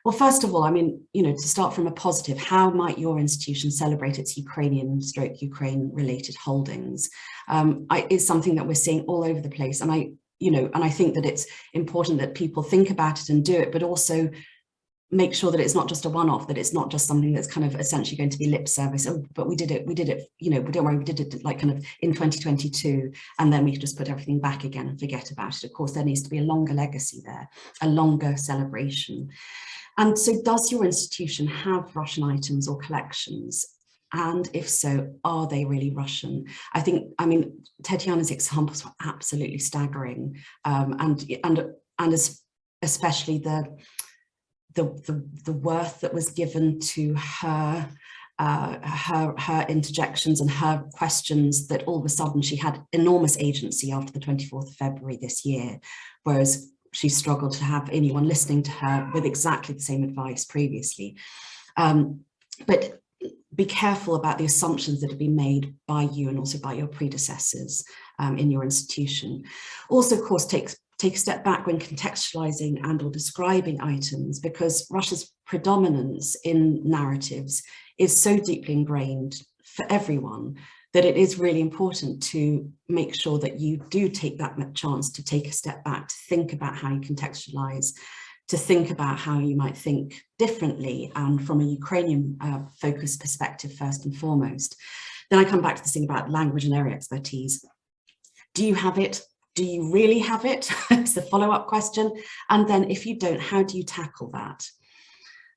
[SPEAKER 4] Well, first of all, I mean, you know, to start from a positive, how might your institution celebrate its Ukraine related holdings? It's something that we're seeing all over the place. And I think that it's important that people think about it and do it, but also make sure that it's not just a one-off, that it's not just something that's kind of essentially going to be lip service. Oh, but we did it, you know, don't worry, we did it like kind of in 2022, and then we could just put everything back again and forget about it. Of course, there needs to be a longer legacy there, a longer celebration. And so does your institution have Russian items or collections? And if so, are they really Russian? I mean, Tetiana's examples were absolutely staggering, and especially the worth that was given to her interjections and her questions, that all of a sudden she had enormous agency after the 24th of February this year, whereas she struggled to have anyone listening to her with exactly the same advice previously. But be careful about the assumptions that have been made by you and also by your predecessors in your institution. Also, of course, take a step back when contextualizing and or describing items, because Russia's predominance in narratives is so deeply ingrained for everyone that it is really important to make sure that you do take that chance to take a step back, to think about how you contextualize, to think about how you might think differently and from a Ukrainian focused perspective first and foremost. Then I come back to this thing about language and area expertise. Do you have it? Do you really have it? It's the follow-up question. And then if you don't, how do you tackle that?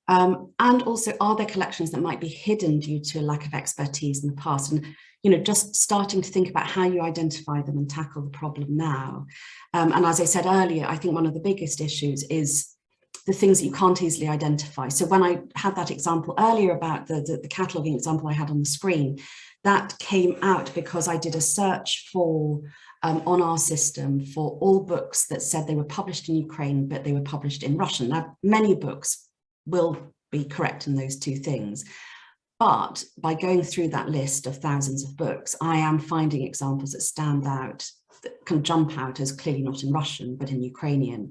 [SPEAKER 4] And also, are there collections that might be hidden due to a lack of expertise in the past? And, you know, just starting to think about how you identify them and tackle the problem now. And as I said earlier, I think one of the biggest issues is the things that you can't easily identify. So when I had that example earlier about the cataloguing example I had on the screen, that came out because I did a search for on our system for all books that said they were published in Ukraine, but they were published in Russian. Now, many books will be correct in those two things. But by going through that list of thousands of books, I am finding examples that stand out, that can jump out as clearly not in Russian, but in Ukrainian.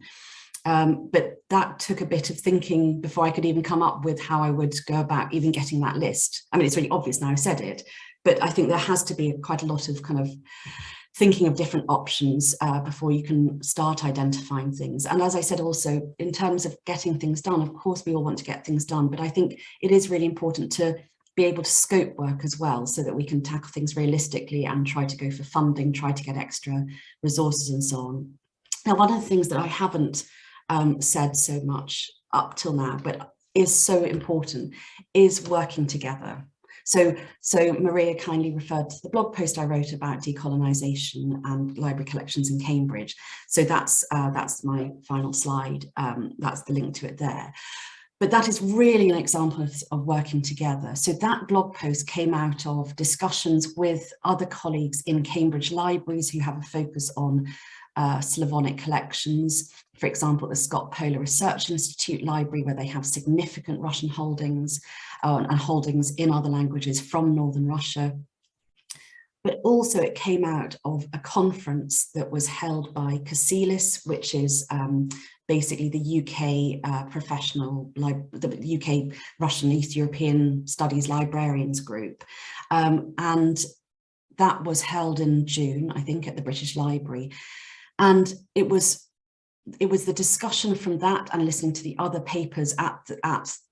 [SPEAKER 4] But that took a bit of thinking before I could even come up with how I would go about even getting that list. I mean, it's really obvious now I've said it, but I think there has to be quite a lot of kind of thinking of different options before you can start identifying things. And as I said, also in terms of getting things done, of course, we all want to get things done, but I think it is really important to be able to scope work as well, so that we can tackle things realistically and try to go for funding, try to get extra resources and so on. Now, one of the things that I haven't said so much up till now, but is so important, is working together. So Maria kindly referred to the blog post I wrote about decolonisation and library collections in Cambridge. So that's my final slide. That's the link to it there. But that is really an example of working together. So that blog post came out of discussions with other colleagues in Cambridge libraries who have a focus on Slavonic collections. For example, the Scott Polar Research Institute Library, where they have significant Russian holdings and holdings in other languages from Northern Russia. But also it came out of a conference that was held by CASILIS, which is basically the UK the UK Russian East European Studies Librarians Group. And that was held in June, I think, at the British Library. And it was the discussion from that and listening to the other papers at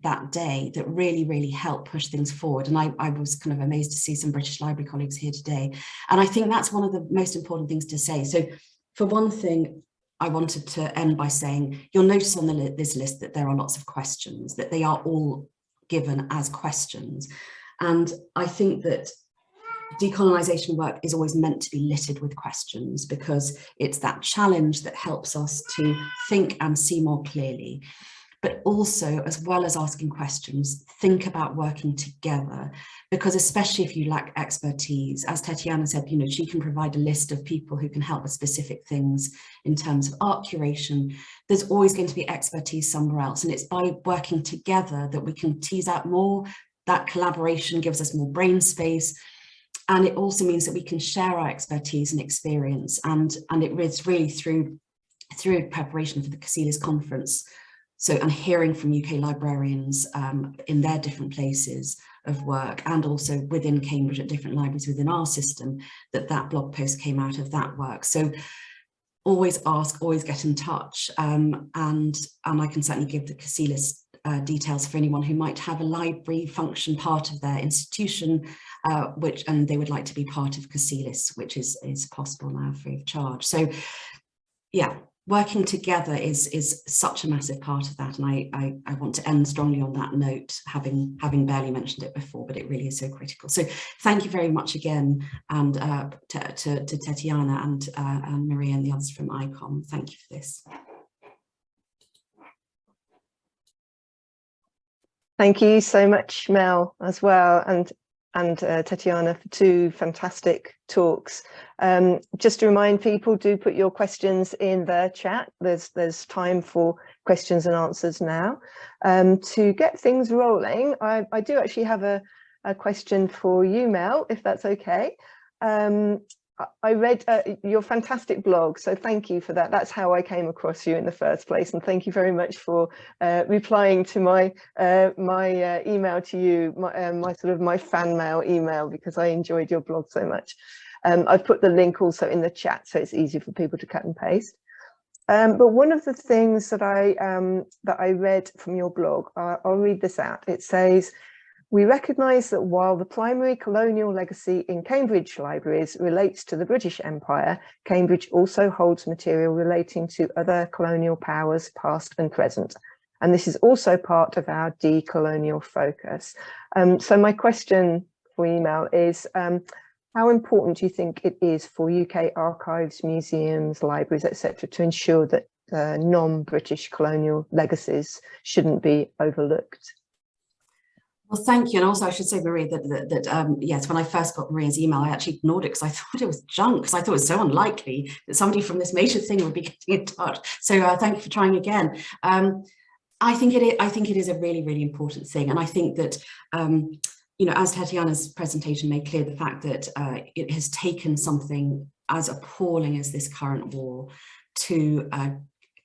[SPEAKER 4] that day that really helped push things forward. And I was kind of amazed to see some British Library colleagues here today. And I think that's one of the most important things to say. So for one thing, I wanted to end by saying, you'll notice on this list that there are lots of questions, that they are all given as questions. And I think that decolonisation work is always meant to be littered with questions, because it's that challenge that helps us to think and see more clearly. But also, as well as asking questions, think about working together, because especially if you lack expertise, as Tetiana said, you know, she can provide a list of people who can help with specific things in terms of art curation. There's always going to be expertise somewhere else, and it's by working together that we can tease out more. That collaboration gives us more brain space. And it also means that we can share our expertise and experience, and it is really through preparation for the CASILIS conference. So, and hearing from UK librarians in their different places of work, and also within Cambridge at different libraries within our system, that blog post came out of that work. So always ask, always get in touch, and I can certainly give the CASILIS details for anyone who might have a library function part of their institution, and they would like to be part of CASILIS, which is possible now free of charge. So yeah, working together is such a massive part of that, and I want to end strongly on that note, having barely mentioned it before, but it really is so critical. So thank you very much again, and to Tetiana and Maria and the others from ICOM. Thank you for this.
[SPEAKER 2] Thank you so much, Mel, as well, and Tetiana, for two fantastic talks. Just to remind people, do put your questions in the chat. There's time for questions and answers now. To get things rolling, I do actually have a question for you, Mel, if that's okay. I read your fantastic blog, so thank you for that. That's how I came across you in the first place, and thank you very much for replying to my email to you, my fan mail email, because I enjoyed your blog so much. I've put the link also in the chat, so it's easy for people to cut and paste. But one of the things that I read from your blog, I'll read this out. It says, "We recognise that while the primary colonial legacy in Cambridge libraries relates to the British Empire, Cambridge also holds material relating to other colonial powers, past and present. And this is also part of our decolonial focus." So my question for you, Mel, is how important do you think it is for UK archives, museums, libraries, etc., to ensure that non-British colonial legacies shouldn't be overlooked?
[SPEAKER 4] Well, thank you. And also I should say, Maria, that yes, when I first got Maria's email, I actually ignored it because I thought it was junk, because I thought it was so unlikely that somebody from this major thing would be getting in touch. So thank you for trying again. I think it is a really, really important thing. And I think that, you know, as Tetiana's presentation made clear, the fact that it has taken something as appalling as this current war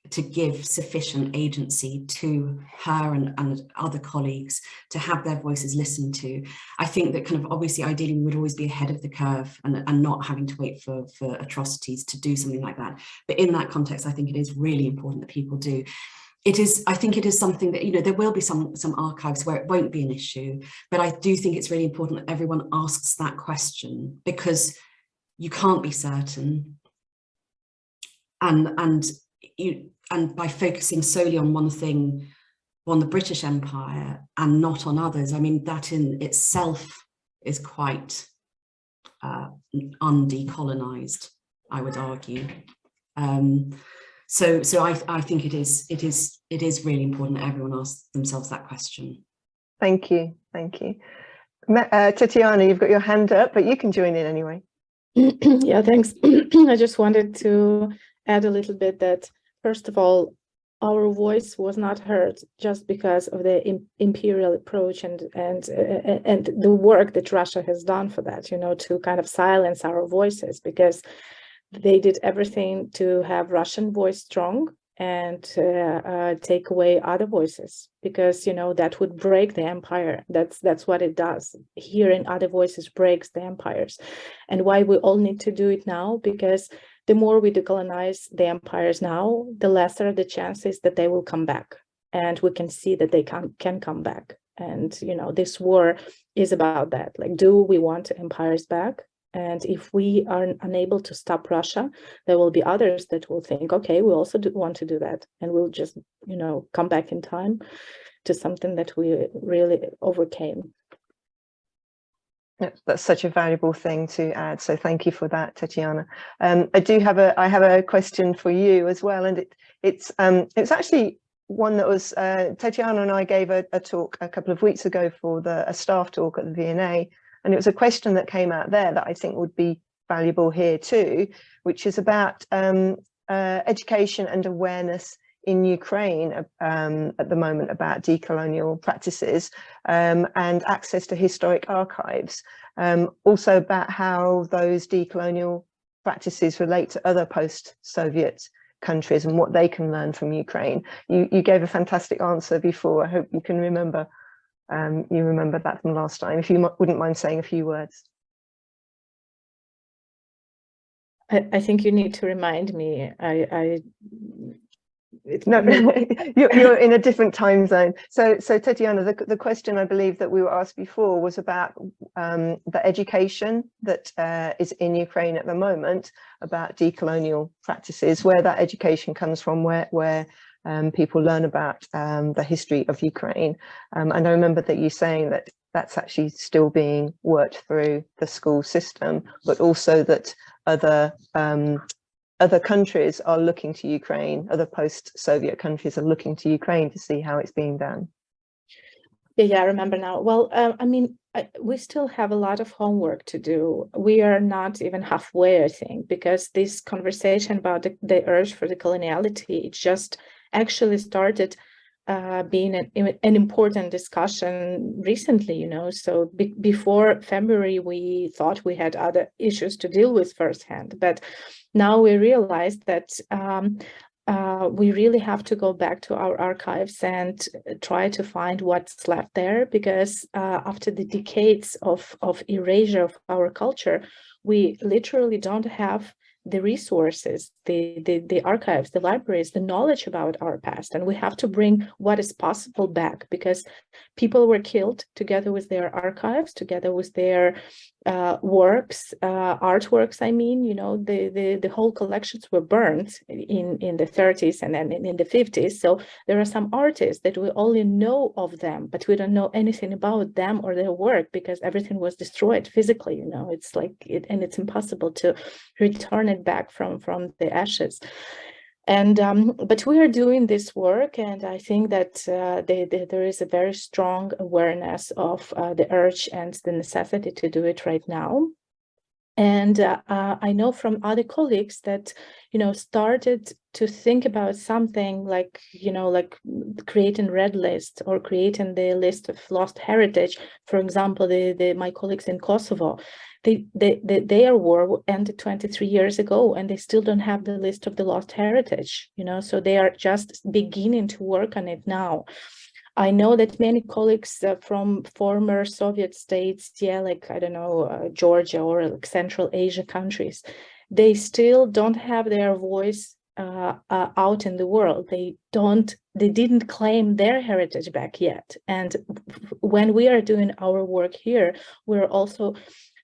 [SPEAKER 4] to give sufficient agency to her and other colleagues to have their voices listened to. I think that kind of obviously ideally we would always be ahead of the curve and not having to wait for atrocities to do something like that. But in that context, I think it is really important that people do. I think it is something that, you know, there will be some archives where it won't be an issue, but I do think it's really important that everyone asks that question, because you can't be certain. And by focusing solely on one thing, on the British Empire and not on others, I mean, that in itself is quite undecolonized, I would argue. So I think it is really important that everyone asks themselves that question.
[SPEAKER 2] Thank you, thank you. Tetiana, you've got your hand up, but you can join in anyway.
[SPEAKER 3] Yeah, thanks. I just wanted to add a little bit that, first of all, our voice was not heard just because of the imperial approach and the work that Russia has done for that, you know, to kind of silence our voices, because they did everything to have Russian voice strong and take away other voices, because, you know, that would break the empire. That's what it does. Hearing other voices breaks the empires. And why we all need to do it now, because the more we decolonize the empires now, the lesser the chances that they will come back. And we can see that they can come back. And, you know, this war is about that. Like, do we want empires back? And if we are unable to stop Russia, there will be others that will think, okay, we also want to do that. And we'll just, you know, come back in time to something that we really overcame.
[SPEAKER 2] That's such a valuable thing to add. So thank you for that, Tetiana. I have a question for you as well, and it's actually one that was Tetiana and I gave a talk a couple of weeks ago for a staff talk at the V&A, and it was a question that came out there that I think would be valuable here too, which is about education and awareness in Ukraine at the moment about decolonial practices and access to historic archives. Also about how those decolonial practices relate to other post-Soviet countries and what they can learn from Ukraine. You gave a fantastic answer before. I hope you can remember that from last time. If you wouldn't mind saying a few words.
[SPEAKER 3] I think you need to remind me.
[SPEAKER 2] No, you're in a different time zone. So Tatiana, the question I believe that we were asked before was about the education that is in Ukraine at the moment about decolonial practices, where that education comes from, where people learn about the history of Ukraine. And I remember that you saying that that's actually still being worked through the school system, but also that other countries are looking to Ukraine, other post-Soviet countries are looking to Ukraine to see how it's being done.
[SPEAKER 3] Yeah, I remember now. Well, I mean, we still have a lot of homework to do. We are not even halfway, I think, because this conversation about the urge for the coloniality, it just actually started being an important discussion recently, you know. So before February, we thought we had other issues to deal with firsthand, but now we realize that we really have to go back to our archives and try to find what's left there, because after the decades of erasure of our culture, we literally don't have the resources, the archives, the libraries, the knowledge about our past, and we have to bring what is possible back, because people were killed together with their archives, together with their works, artworks. I mean, you know, the whole collections were burned in the 30s and then in the 50s. So there are some artists that we only know of them, but we don't know anything about them or their work, because everything was destroyed physically. You know, it's like and it's impossible to return it back from the ashes. And but we are doing this work, and I think that there is a very strong awareness of the urge and the necessity to do it right now. And I know from other colleagues that, you know, started to think about something like, you know, like creating red list or creating the list of lost heritage. For example, my colleagues in Kosovo, their war ended 23 years ago, and they still don't have the list of the lost heritage, you know, so they are just beginning to work on it now. I know that many colleagues from former Soviet states, like, I don't know, Georgia or like Central Asia countries, they still don't have their voice out in the world. They didn't claim their heritage back yet. And when we are doing our work here, we're also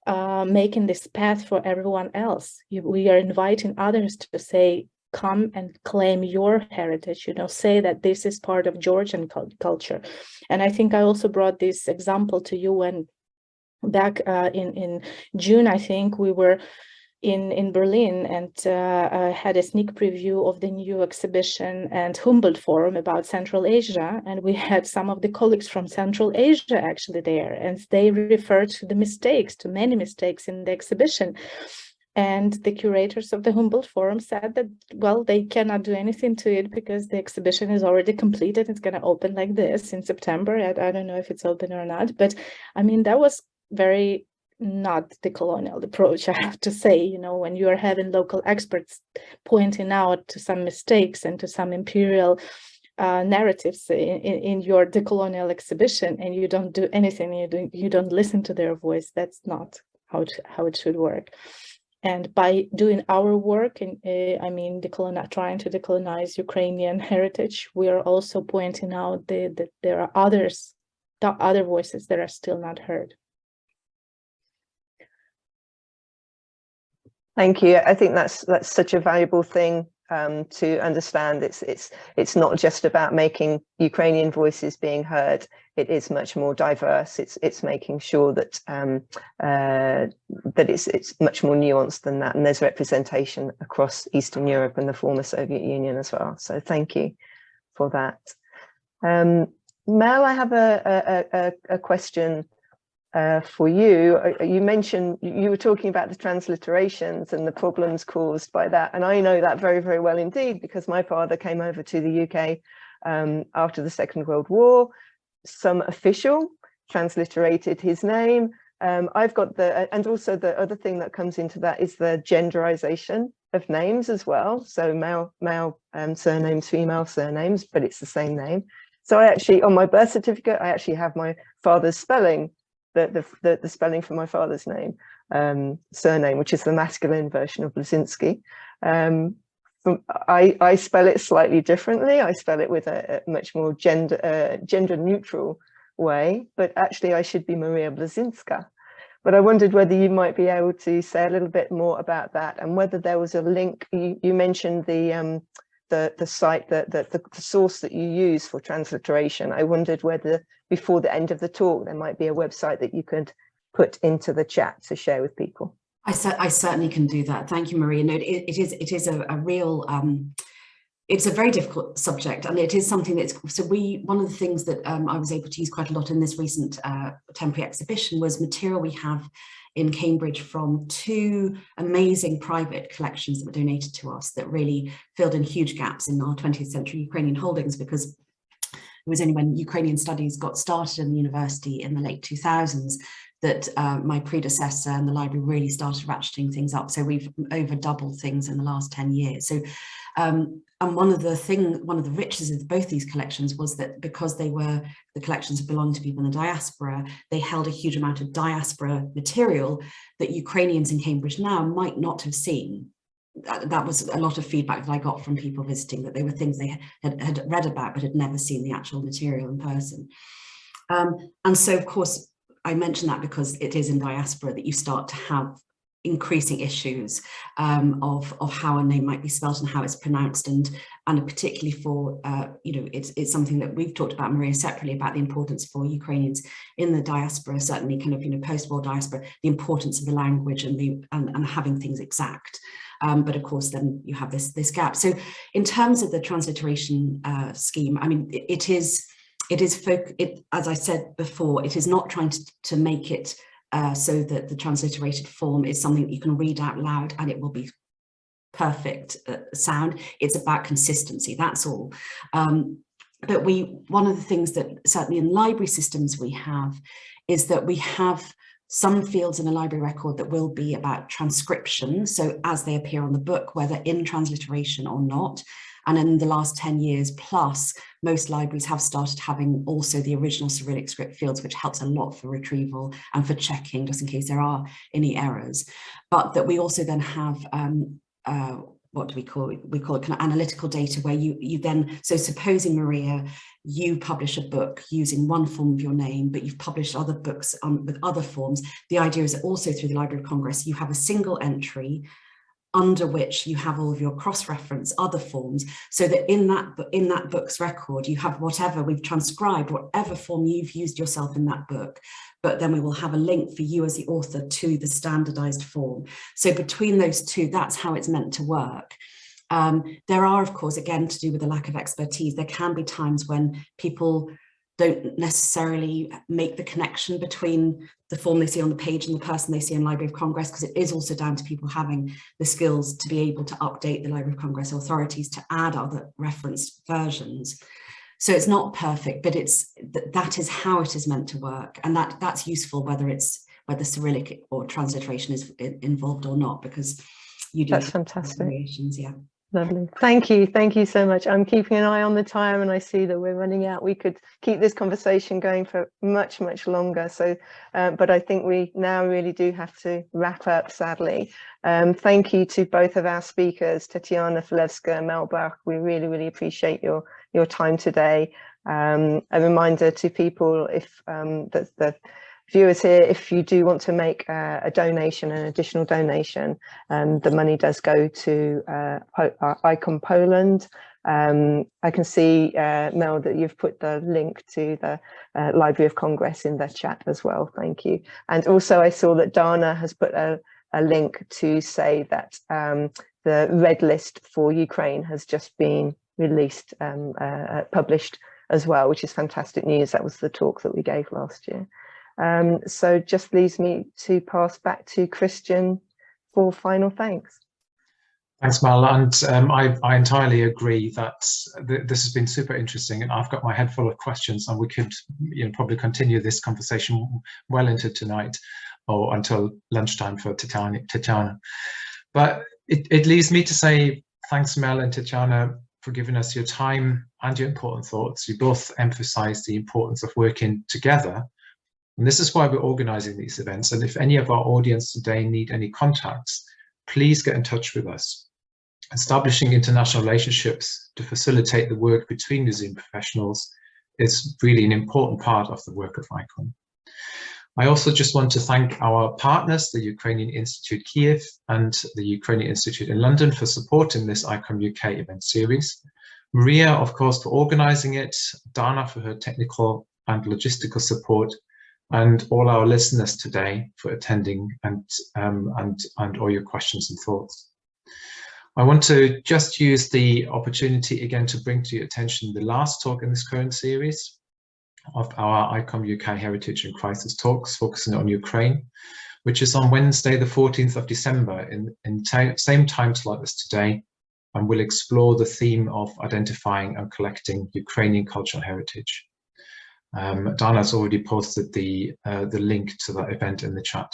[SPEAKER 3] making this path for everyone else. We are inviting others to say, come and claim your heritage, you know, say that this is part of Georgian culture. And I think I also brought this example to you when back in June, I think we were in Berlin and had a sneak preview of the new exhibition and Humboldt Forum about Central Asia. And we had some of the colleagues from Central Asia actually there, and they referred to the mistakes, to many mistakes in the exhibition. And the curators of the Humboldt Forum said that, well, they cannot do anything to it because the exhibition is already completed. It's going to open like this in September. I don't know if it's open or not, but I mean, that was very not the colonial approach, I have to say. You know, when you are having local experts pointing out to some mistakes and to some imperial narratives in your decolonial exhibition, and you don't do anything, you don't listen to their voice, that's not how it should work. And by doing our work, I mean, trying to decolonize Ukrainian heritage, we are also pointing out that there are other voices that are still not heard.
[SPEAKER 2] Thank you. I think that's such a valuable thing to understand. It's not just about making Ukrainian voices being heard. It is much more diverse. It's making sure that that it's much more nuanced than that, and there's representation across Eastern Europe and the former Soviet Union as well. So thank you for that. Mel, I have a question for you. You mentioned, you were talking about the transliterations and the problems caused by that, and I know that very, very well indeed, because my father came over to the UK after the Second World War. Some official transliterated his name. I've got and also the other thing that comes into that is the genderization of names as well. So male surnames, female surnames, but it's the same name. So I actually, on my birth certificate, I actually have my father's spelling, the spelling for my father's name, surname, which is the masculine version of Blazinski. I spell it slightly differently. I spell it with a much more gender neutral way, but actually I should be Maria Blazinska. But I wondered whether you might be able to say a little bit more about that, and whether there was a link. You mentioned the site, the source that you use for transliteration. I wondered whether before the end of the talk there might be a website that you could put into the chat to share with people.
[SPEAKER 4] I certainly can do that. Thank you, Maria. No, it is a real, it's a very difficult subject, and it is something that's, so one of the things that I was able to use quite a lot in this recent temporary exhibition was material we have in Cambridge from 2 amazing private collections that were donated to us that really filled in huge gaps in our 20th century Ukrainian holdings, because it was only when Ukrainian studies got started in the university in the late 2000s that my predecessor and the library really started ratcheting things up. So we've over doubled things in the last 10 years. So, and one of the riches of both these collections was that because the collections belonged to people in the diaspora, they held a huge amount of diaspora material that Ukrainians in Cambridge now might not have seen. That was a lot of feedback that I got from people visiting, that they were things they had read about but had never seen the actual material in person. And so, of course, I mention that because it is in diaspora that you start to have increasing issues of how a name might be spelt and how it's pronounced, and particularly for it's something that we've talked about, Maria, separately, about the importance for Ukrainians in the diaspora, certainly kind of post-war diaspora, the importance of the language and having things exact. But of course, then you have this gap. So in terms of the transliteration scheme, I mean, as I said before, it is not trying to make it so that the transliterated form is something that you can read out loud and it will be perfect sound. It's about consistency, that's all. But one of the things that certainly in library systems we have is that we have some fields in a library record that will be about transcription, so as they appear on the book, whether in transliteration or not. And in the last 10 years plus, most libraries have started having also the original Cyrillic script fields, which helps a lot for retrieval and for checking, just in case there are any errors. But that we also then have, what do we call it? We call it kind of analytical data, where you then, so supposing, Maria, you publish a book using one form of your name, but you've published other books with other forms. The idea is that also through the Library of Congress, you have a single entry under which you have all of your cross-reference other forms, so that in that book's record, you have whatever we've transcribed, whatever form you've used yourself in that book, but then we will have a link for you as the author to the standardized form. So between those two, that's how it's meant to work. There are, of course, again, to do with the lack of expertise, there can be times when people don't necessarily make the connection between the form they see on the page and the person they see in Library of Congress, because it is also down to people having the skills to be able to update the Library of Congress authorities to add other referenced versions. So it's not perfect, but that is how it is meant to work. And that's useful whether Cyrillic or transliteration is involved or not, because you do.
[SPEAKER 2] That's fantastic.
[SPEAKER 4] Variations, yeah.
[SPEAKER 2] Lovely. Thank you so much. I'm keeping an eye on the time and I see that we're running out. We could keep this conversation going for much longer. So, but I think we now really do have to wrap up, sadly. Thank you to both of our speakers, Tatiana Filewska and Mel Bach. We really appreciate your time today. A reminder to people, if the viewers here, if you do want to make a donation, an additional donation, the money does go to ICOM Poland. I can see, Mel, that you've put the link to the Library of Congress in the chat as well. Thank you. And also I saw that Dana has put a link to say that the red list for Ukraine has just been released, published as well, which is fantastic news. That was the talk that we gave last year. So just leaves me to pass back to Christian for final thanks.
[SPEAKER 1] Thanks, Mel. And I entirely agree that this has been super interesting, and I've got my head full of questions, and we could probably continue this conversation well into tonight or until lunchtime for Tatiana. But it leaves me to say thanks, Mel and Tatiana, for giving us your time and your important thoughts. You both emphasised the importance of working together. And this is why we're organising these events. And if any of our audience today need any contacts, please get in touch with us. establishing international relationships to facilitate the work between museum professionals is really an important part of the work of ICOM. I also just want to thank our partners, the Ukrainian Institute Kiev and the Ukrainian Institute in London, for supporting this ICOM UK event series. Maria, of course, for organizing it, Dana for her technical and logistical support, and all our listeners today for attending and all your questions and thoughts. I want to just use the opportunity again to bring to your attention the last talk in this current series of our ICOM UK Heritage and Crisis talks, focusing on Ukraine, which is on Wednesday, the 14th of December, in same time slot as today, and will explore the theme of identifying and collecting Ukrainian cultural heritage. Dana's already posted the link to that event in the chat.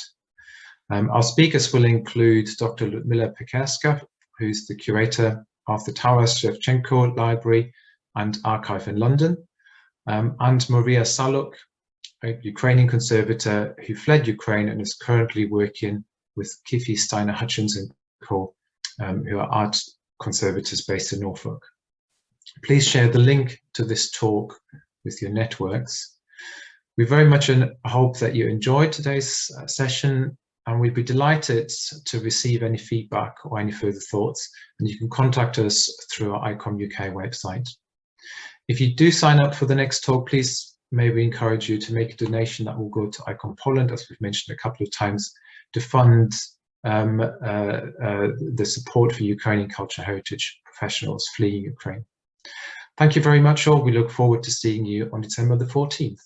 [SPEAKER 1] Our speakers will include Dr. Ludmila Pekerska, who's the curator of the Taras Shevchenko Library and Archive in London, and Maria Saluk, a Ukrainian conservator who fled Ukraine and is currently working with Kifi Steiner Hutchins and Co, who are art conservators based in Norfolk. Please share the link to this talk with your networks. We very much hope that you enjoyed today's session, and we'd be delighted to receive any feedback or any further thoughts, and you can contact us through our ICOM UK website. If you do sign up for the next talk, please may we encourage you to make a donation that will go to ICOM Poland, as we've mentioned a couple of times, to fund the support for Ukrainian cultural heritage professionals fleeing Ukraine. Thank you very much all. We look forward to seeing you on December the 14th.